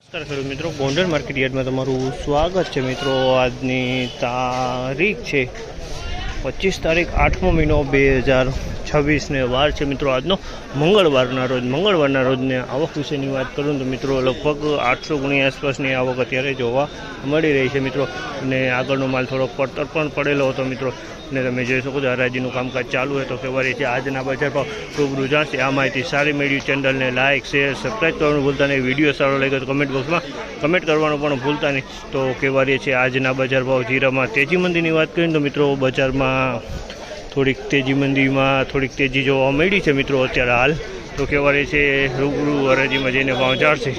નમસ્કાર ખેડૂત મિત્રો, ગોંડલ માર્કેટ યાર્ડમાં તમારું સ્વાગત છે મિત્રો। આજની તારીખ છે 25 તારીખ 8મો મહિનો 2026 વાર છે મિત્રો। આજનો મંગળવારના રોજને આવક વિશેની વાત કરું તો મિત્રો લગભગ 800 ગુણી આસપાસની આવક અત્યારે જોવા મળી રહી છે મિત્રો। અને આગળનો માલ થોડોક પડતર પણ પડેલો હતો મિત્રો। ને તમે જોઈ શકો છો હરાજીનું કામકાજ ચાલુ હોય તો ફેબ્રુઆરી છે આજના બજાર ભાવ રૂબરૂ જાણશે। આ માહિતી સારી મેળવી ચેનલને લાઇક શેર સબસ્ક્રાઈબ કરવાનું ભૂલતા નહીં। વિડીયો સારો લાગ્યો તો કમેન્ટ બોક્સમાં કમેન્ટ કરવાનું પણ ભૂલતા નહીં। તો કહેવાય છે આજના બજાર ભાવ જીરામાં તેજી મંદીની વાત કરીએ તો મિત્રો બજારમાં થોડીક તેજી જોવા મળી છે મિત્રો અત્યારે હાલ। તો કહેવાય છે રૂબરૂ હરાજીમાં જઈને ભાવ જાણશે।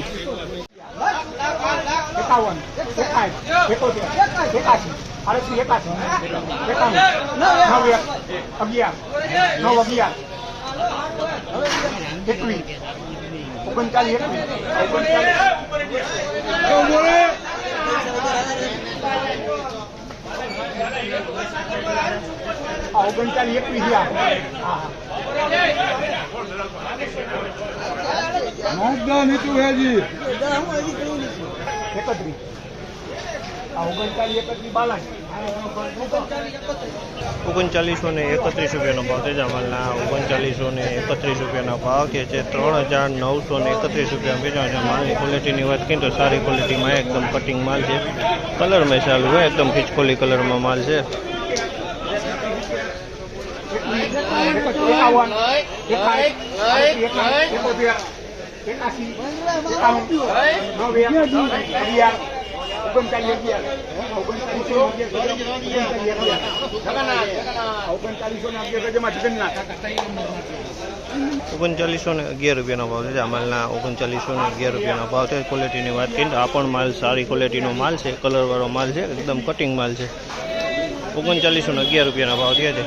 ₹3931 ભાવ છે। જામલના ₹3931 ભાવ છે। 3931 વેચાણ છે। માલની ક્વોલિટીની વાત કરીએ તો સારી ક્વોલિટીમાં એકદમ કટિંગ માલ છે। કલરમાં ચાલુ હોય એકદમ ખીચકોલી કલરમાં માલ છે। ₹3911 ભાવ છે। જામલના ₹3911 ભાવ છે। ક્વોલિટીની વાત કરીએ તો આ પણ માલ સારી ક્વોલિટીનો માલ છે। કલરવાળો માલ છે, એકદમ કટિંગ માલ છે। ₹3911 ભાવ થયા છે।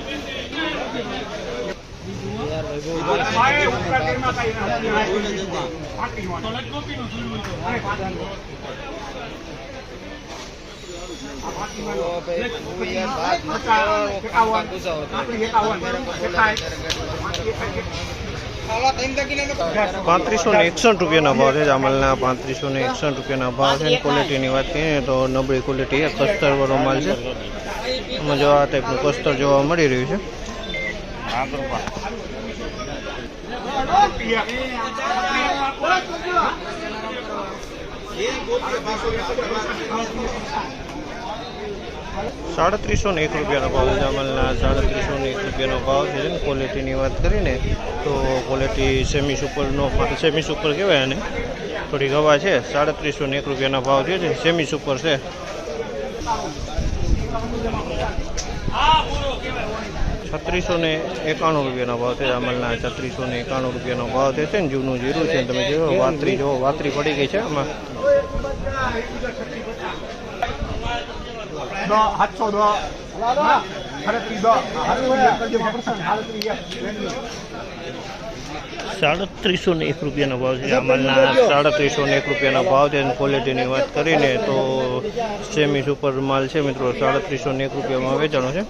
₹3561 ભાવ છે। જામલના ₹3561 ભાવ છે। ક્વોલિટીની વાત કરીએ તો નબળી ક્વોલિટી કસ્તર વાળો માલ છે। એમાં જો આ ટાઈપનું કસ્તર જોવા મળી રહ્યું છે। ₹3701 ભાવ છે। જામલના ₹3701 ભાવ છે। ક્વોલિટીની વાત કરીને તો ક્વોલિટી સેમી સુપર કહેવાય અને થોડી હવા છે। ₹3701 ભાવ છે। સેમી સુપર છે। ₹3691 ભાવ છે। જામલના ₹3691 ભાવ છે। જૂનું જીરું છે, તમે જોયો વાતરી પડી ગઈ છે આમાં। ₹3701 ભાવ છે। જામલના ₹3701 ભાવ છે। ક્વોલિટીની વાત કરીને તો સેમી સુપર માલ છે મિત્રો। ₹3701 વેચાણો છે।